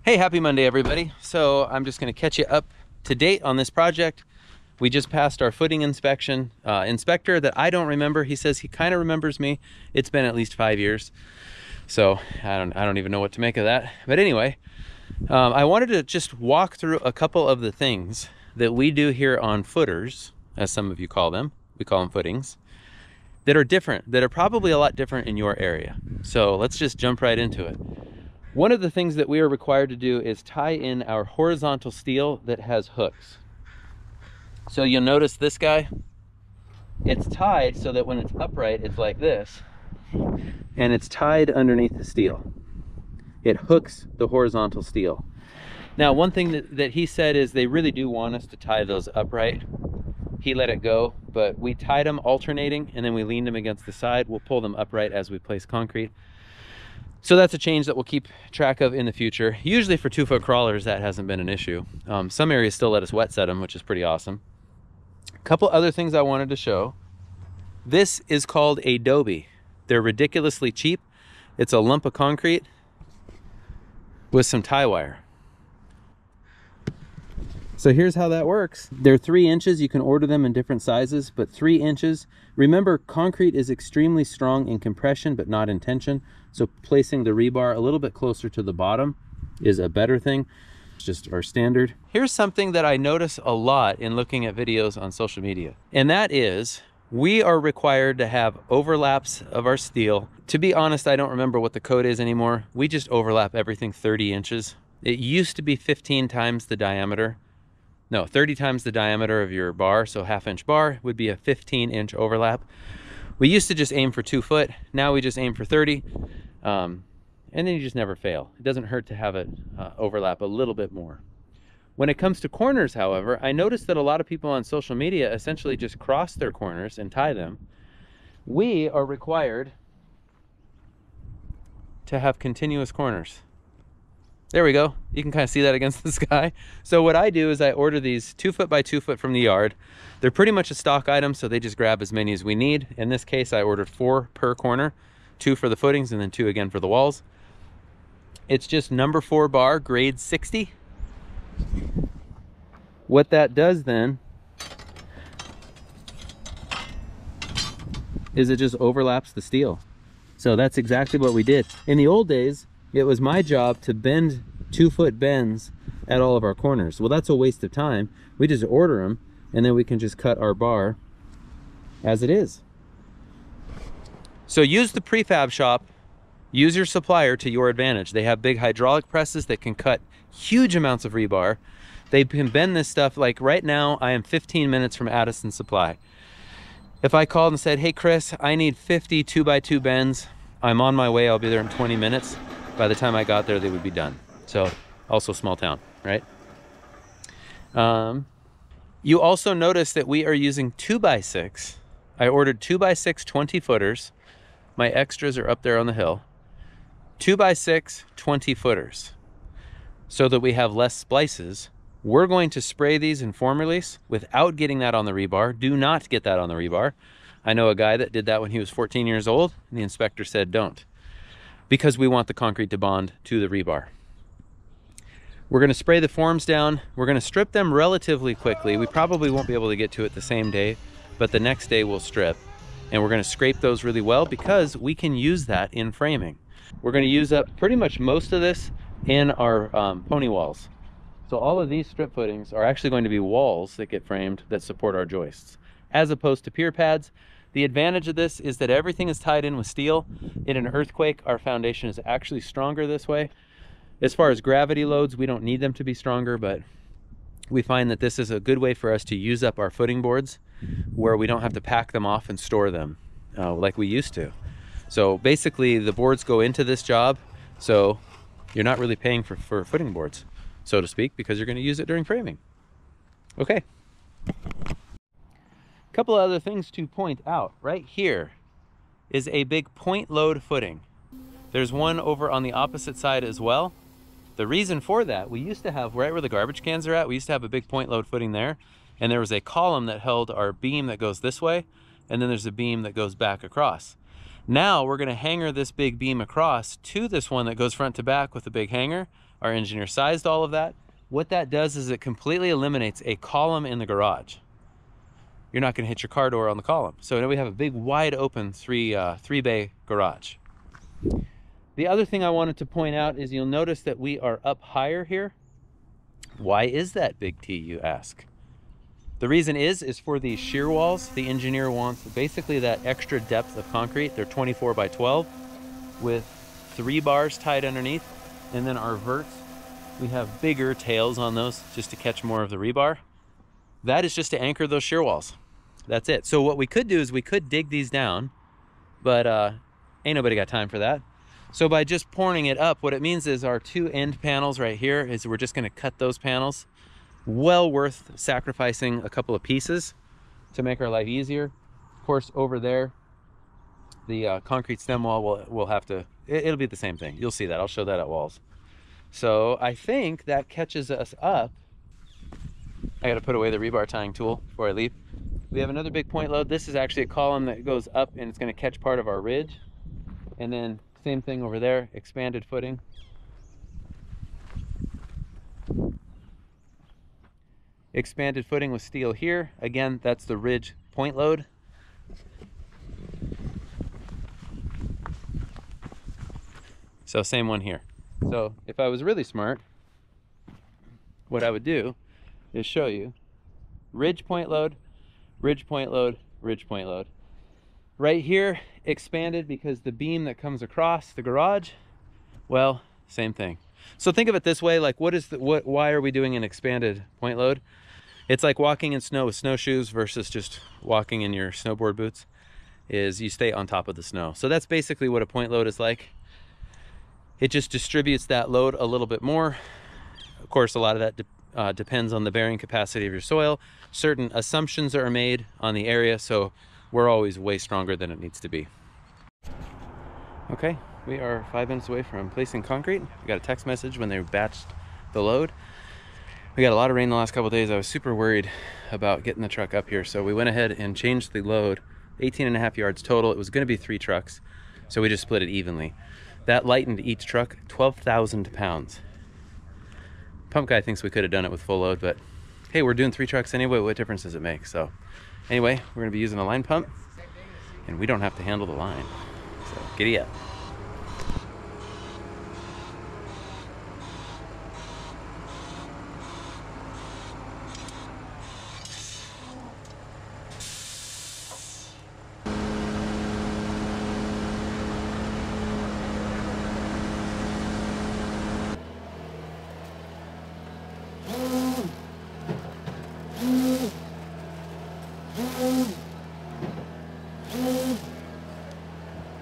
Hey, happy Monday, everybody. So I'm just going to catch you up to date on this project. We just passed our footing inspection. Inspector that I don't remember, he says he kind of remembers me. It's been at least 5 years. So I don't even know what to make of that. But anyway, I wanted to just walk through a couple of the things that we do here on footers, as some of you call them. We call them footings, that are different, that are probably a lot different in your area. So let's just jump right into it. One of the things that we are required to do is tie in our horizontal steel that has hooks. So you'll notice this guy, it's tied so that when it's upright, it's like this, and it's tied underneath the steel. It hooks the horizontal steel. Now, one thing that he said is they really do want us to tie those upright. He let it go, but we tied them alternating, and then we leaned them against the side. We'll pull them upright as we place concrete. So that's a change that we'll keep track of in the future. Usually for 2-foot crawlers, that hasn't been an issue. Some areas still let us wet set them, which is pretty awesome. A couple other things I wanted to show. This is called a dobie. They're ridiculously cheap. It's a lump of concrete with some tie wire. So here's how that works. They're 3 inches. You can order them in different sizes, but 3 inches. Remember, concrete is extremely strong in compression, but not in tension. So placing the rebar a little bit closer to the bottom is a better thing. It's just our standard. Here's something that I notice a lot in looking at videos on social media, and that is we are required to have overlaps of our steel. To be honest, I don't remember what the code is anymore. We just overlap everything 30 inches. It used to be 15 times the diameter. No, 30 times the diameter of your bar, so 1/2 inch bar would be a 15-inch overlap. We used to just aim for 2 foot. Now we just aim for 30, and then you just never fail. It doesn't hurt to have it overlap a little bit more. When it comes to corners, however, I noticed that a lot of people on social media essentially just cross their corners and tie them. We are required to have continuous corners. There we go. You can kind of see that against the sky. So what I do is I order these 2 foot by 2 foot from the yard. They're pretty much a stock item, so they just grab as many as we need. In this case, I ordered 4 per corner, 2 for the footings and then 2 again for the walls. It's just number 4 bar, grade 60. What that does then is it just overlaps the steel. So that's exactly what we did. In the old days, it was my job to bend 2-foot bends at all of our corners. Well, that's a waste of time. We just order them, and then we can just cut our bar as it is. So use the prefab shop, use your supplier to your advantage. They have big hydraulic presses that can cut huge amounts of rebar. They can bend this stuff. Like right now, I am 15 minutes from Addison Supply. If I called and said, hey Chris, I need 50 2x2 bends, I'm on my way, I'll be there in 20 minutes. By the time I got there, they would be done. So also small town, right? You also notice that we are using 2x6. I ordered 2x6 20 footers. My extras are up there on the hill. 2x6 20 footers so that we have less splices. We're going to spray these in form release without getting that on the rebar. Do not get that on the rebar. I know a guy that did that when he was 14 years old, and the inspector said don't, because we want the concrete to bond to the rebar. We're going to spray the forms down. We're going to strip them relatively quickly. We probably won't be able to get to it the same day, but the next day we'll strip. And we're going to scrape those really well because we can use that in framing. We're going to use up pretty much most of this in our pony walls. So all of these strip footings are actually going to be walls that get framed that support our joists, as opposed to pier pads. The advantage of this is that everything is tied in with steel. In an earthquake, our foundation is actually stronger this way. As far as gravity loads, we don't need them to be stronger, but we find that this is a good way for us to use up our footing boards where we don't have to pack them off and store them like we used to. So basically the boards go into this job, so you're not really paying for footing boards, so to speak, because you're going to use it during framing. Okay. Couple of other things to point out. Right here is a big point load footing. There's one over on the opposite side as well. The reason for that, we used to have, right where the garbage cans are at, we used to have a big point load footing there, and there was a column that held our beam that goes this way, and then there's a beam that goes back across. Now we're going to hanger this big beam across to this one that goes front to back with a big hanger. Our engineer sized all of that. What that does is it completely eliminates a column in the garage. You're not going to hit your car door on the column. So now we have a big wide open three bay garage. The other thing I wanted to point out is you'll notice that we are up higher here. Why is that, Big T, you ask? The reason is for these shear walls. The engineer wants basically that extra depth of concrete. They're 24 by 12 with 3 bars tied underneath. And then our verts, we have bigger tails on those just to catch more of the rebar. That is just to anchor those shear walls. That's it. So what we could do is we could dig these down, but ain't nobody got time for that. So by just pouring it up, what it means is our 2 end panels right here is we're just gonna cut those panels. Well worth sacrificing a couple of pieces to make our life easier. Of course, over there, the concrete stem wall will have to, it'll be the same thing. You'll see that, I'll show that at walls. So I think that catches us up. I gotta put away the rebar tying tool before I leave. We have another big point load. This is actually a column that goes up and it's gonna catch part of our ridge. And then same thing over there, expanded footing. Expanded footing with steel here. Again, that's the ridge point load. So same one here. So if I was really smart, what I would do is show you ridge point load, ridge point load, ridge point load. Right here, expanded because the beam that comes across the garage, well, same thing. So think of it this way, like why are we doing an expanded point load? It's like walking in snow with snowshoes versus just walking in your snowboard boots, is you stay on top of the snow. So that's basically what a point load is like. It just distributes that load a little bit more. Of course, a lot of that depends on the bearing capacity of your soil. Certain assumptions are made on the area, so we're always way stronger than it needs to be. Okay, we are 5 minutes away from placing concrete. We got a text message when they batched the load. We got a lot of rain the last couple of days. I was super worried about getting the truck up here, so we went ahead and changed the load. 18.5 yards total. It was going to be 3 trucks, so we just split it evenly. That lightened each truck 12,000 pounds. Pump guy thinks we could have done it with full load, but hey, we're doing 3 trucks anyway. What difference does it make? So anyway, we're going to be using a line pump, and we don't have to handle the line. So giddy up.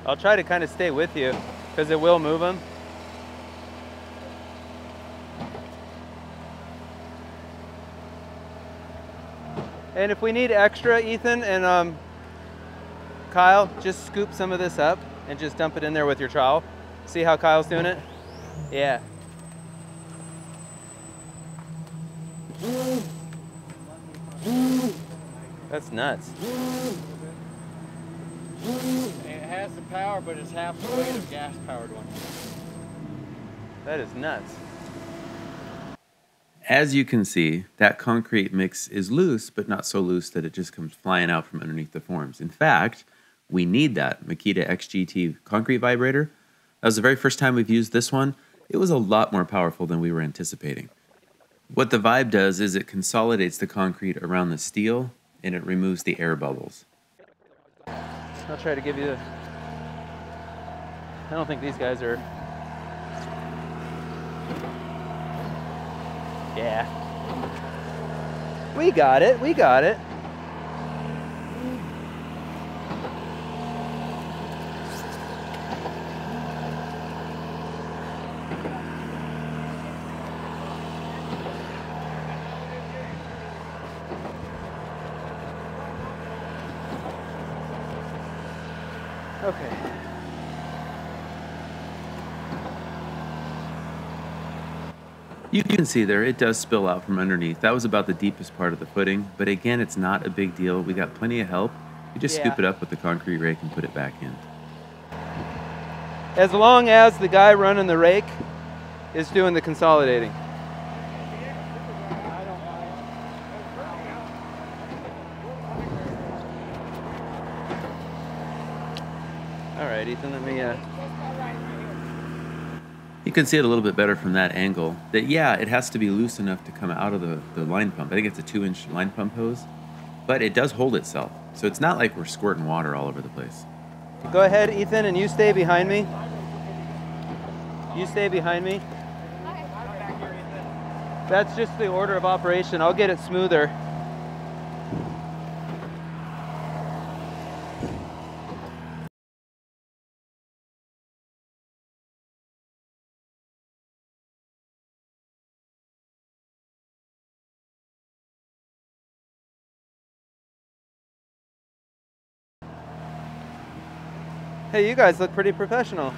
I'll try to kind of stay with you because it will move them. And if we need extra, Ethan and Kyle, just scoop some of this up and just dump it in there with your trowel. See how Kyle's doing it? Yeah. That's nuts. It has the power, but it's half the weight of a gas-powered one. That is nuts. As you can see, that concrete mix is loose, but not so loose that it just comes flying out from underneath the forms. In fact, we need that Makita XGT concrete vibrator. That was the very first time we've used this one. It was a lot more powerful than we were anticipating. What the Vibe does is it consolidates the concrete around the steel and it removes the air bubbles. I'll try to give you I don't think these guys are... Yeah. We got it, we got it. Okay. You can see there, it does spill out from underneath. That was about the deepest part of the footing, but again, it's not a big deal. We got plenty of help. You just scoop it up with the concrete rake and put it back in. As long as the guy running the rake is doing the consolidating. I don't mind. All right, Ethan, let me You can see it a little bit better from that angle. That, yeah, it has to be loose enough to come out of the line pump. I think it's a 2-inch line pump hose, but it does hold itself. So it's not like we're squirting water all over the place. Go ahead, Ethan, and you stay behind me. You stay behind me. That's just the order of operation. I'll get it smoother. Hey, you guys look pretty professional.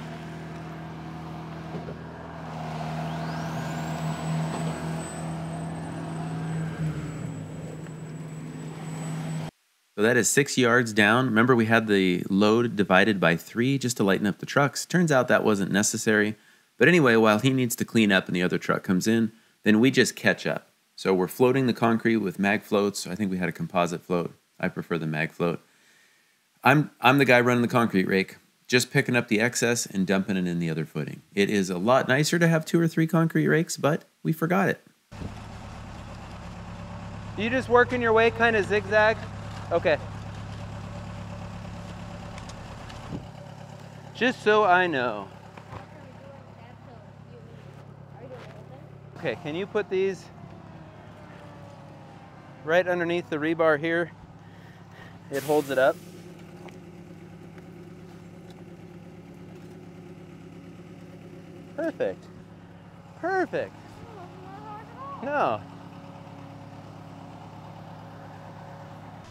So that is 6 yards down. Remember, we had the load divided by 3 just to lighten up the trucks. Turns out that wasn't necessary. But anyway, while he needs to clean up and the other truck comes in, then we just catch up. So we're floating the concrete with mag floats. I think we had a composite float. I prefer the mag float. I'm the guy running the concrete rake, just picking up the excess and dumping it in the other footing. It is a lot nicer to have 2 or 3 concrete rakes, but we forgot it. You just working your way kind of zigzag? Okay. Just so I know. Okay, can you put these right underneath the rebar here? It holds it up. Perfect. Perfect. No.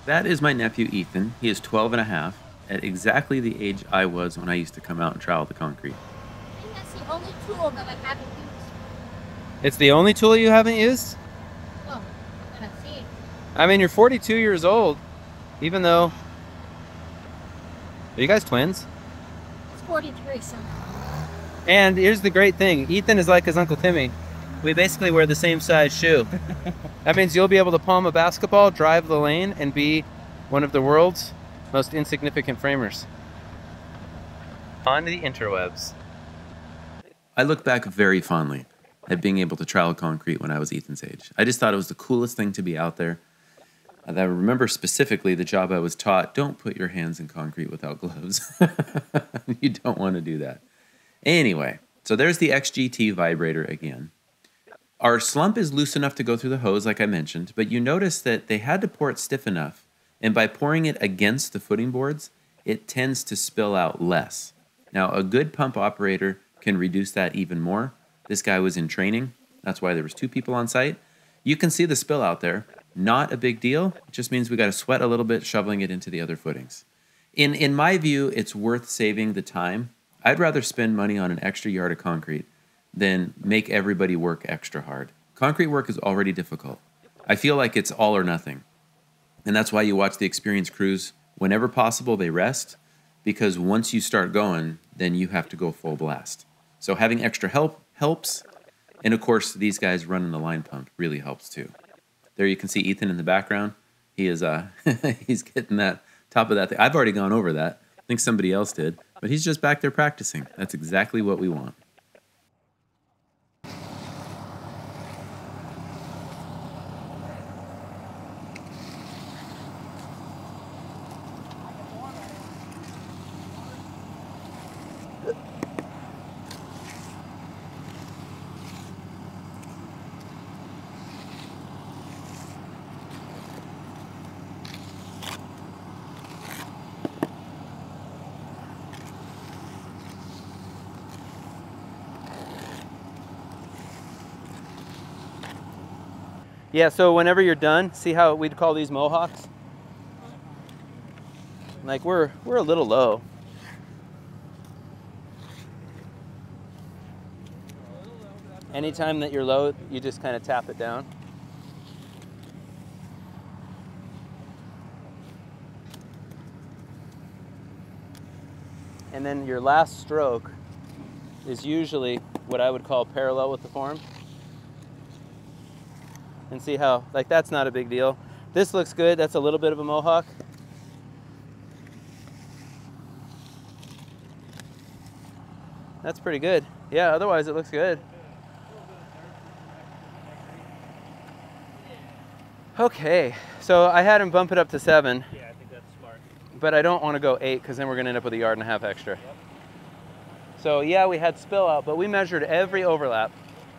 That is my nephew, Ethan. He is 12 and a half, at exactly the age I was when I used to come out and trowel the concrete. I think that's the only tool that I haven't used. It's the only tool you haven't used? Well, I'm gonna see. I mean, you're 42 years old, even though... Are you guys twins? It's 43, so... And here's the great thing. Ethan is like his Uncle Timmy. We basically wear the same size shoe. That means you'll be able to palm a basketball, drive the lane, and be one of the world's most insignificant framers. On the interwebs. I look back very fondly at being able to trowel concrete when I was Ethan's age. I just thought it was the coolest thing to be out there. I remember specifically the job I was taught, don't put your hands in concrete without gloves. You don't want to do that. Anyway, so there's the XGT vibrator again. Our slump is loose enough to go through the hose, like I mentioned, but you notice that they had to pour it stiff enough, and by pouring it against the footing boards, it tends to spill out less. Now, a good pump operator can reduce that even more. This guy was in training. That's why there was 2 people on site. You can see the spill out there. Not a big deal. It just means we got to sweat a little bit shoveling it into the other footings. In my view, it's worth saving the time. I'd rather spend money on an extra yard of concrete than make everybody work extra hard. Concrete work is already difficult. I feel like it's all or nothing. And that's why you watch the experienced crews. Whenever possible, they rest, because once you start going, then you have to go full blast. So having extra help helps. And of course, these guys running the line pump really helps too. There you can see Ethan in the background. He is he's getting that top of that thing. I've already gone over that. I think somebody else did, but he's just back there practicing. That's exactly what we want. Yeah, so whenever you're done, see how we'd call these mohawks? Like we're a little low. Anytime that you're low, you just kind of tap it down. And then your last stroke is usually what I would call parallel with the form. And see how, like, that's not a big deal. This looks good. That's a little bit of a mohawk. That's pretty good. Yeah, otherwise it looks good. Okay, so I had him bump it up to 7. Yeah, I think that's smart. But I don't want to go 8 because then we're going to end up with 1.5 yards extra. Yep. So yeah, we had spill out, but we measured every overlap.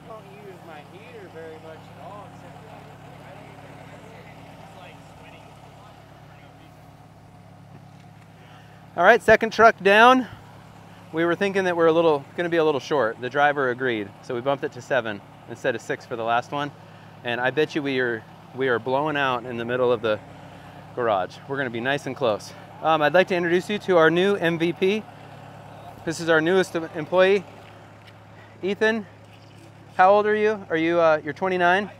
I don't use my heater very much at all, except it's like sweating for no reason. All right, second truck down. We were thinking that we're going to be a little short. The driver agreed, so we bumped it to 7 instead of 6 for the last one. And I bet you we are blowing out in the middle of the garage. We're going to be nice and close. I'd like to introduce you to our new MVP. This is our newest employee, Ethan. How old are you? Are you you're 29?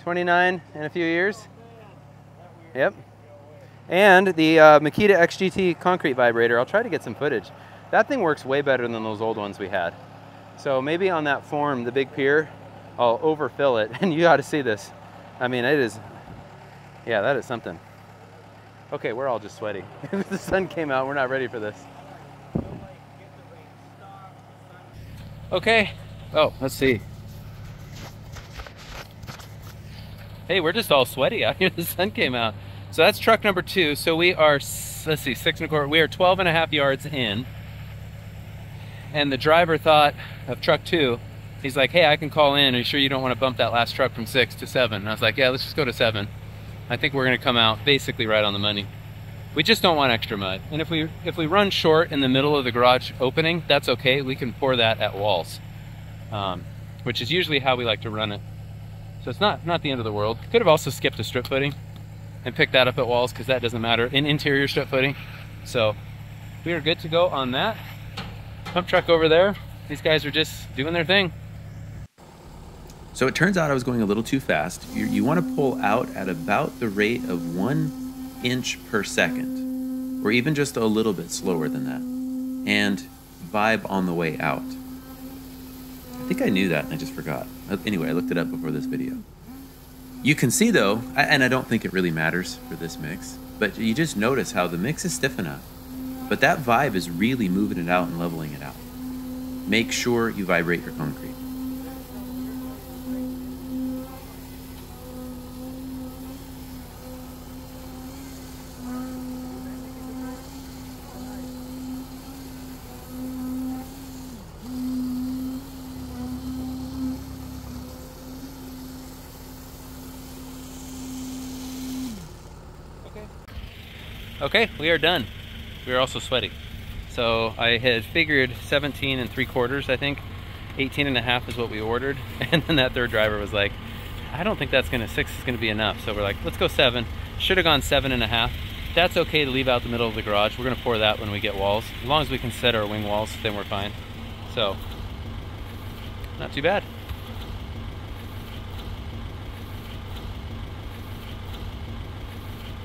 29 in a few years. Yep. And the Makita XGT concrete vibrator. I'll try to get some footage. That thing works way better than those old ones we had. So maybe on that form, the big pier, I'll overfill it, and you got to see this. I mean, it is, yeah, that is something. Okay, we're all just sweaty. The sun came out, we're not ready for this. Okay, oh, let's see. Hey, we're just all sweaty out here. The sun came out. So that's truck number 2. So we are, let's see, 6.25. We are 12.5 yards in. And the driver thought of truck 2. He's like, hey, I can call in. Are you sure you don't want to bump that last truck from 6 to 7? And I was like, yeah, let's just go to 7. I think we're going to come out basically right on the money. We just don't want extra mud. And if we run short in the middle of the garage opening, that's okay. We can pour that at walls, which is usually how we like to run it. So it's not the end of the world. Could have also skipped a strip footing and picked that up at walls because that doesn't matter in interior strip footing. So we are good to go on that. Pump truck over there. These guys are just doing their thing. So it turns out I was going a little too fast. You want to pull out at about the rate of 1 inch per second, or even just a little bit slower than that, and vibe on the way out. I think I knew that and I just forgot. Anyway, I looked it up before this video. You can see though, and I don't think it really matters for this mix, but you just notice how the mix is stiff enough, but that vibe is really moving it out and leveling it out. Make sure you vibrate your concrete. Okay, we are done. We are also sweaty. So I had figured 17 3/4, I think. 18.5 is what we ordered. And then that third driver was like, I don't think that's 6 is gonna be enough. So we're like, let's go 7. Should have gone 7.5. That's okay to leave out the middle of the garage. We're gonna pour that when we get walls. As long as we can set our wing walls, then we're fine. So, not too bad.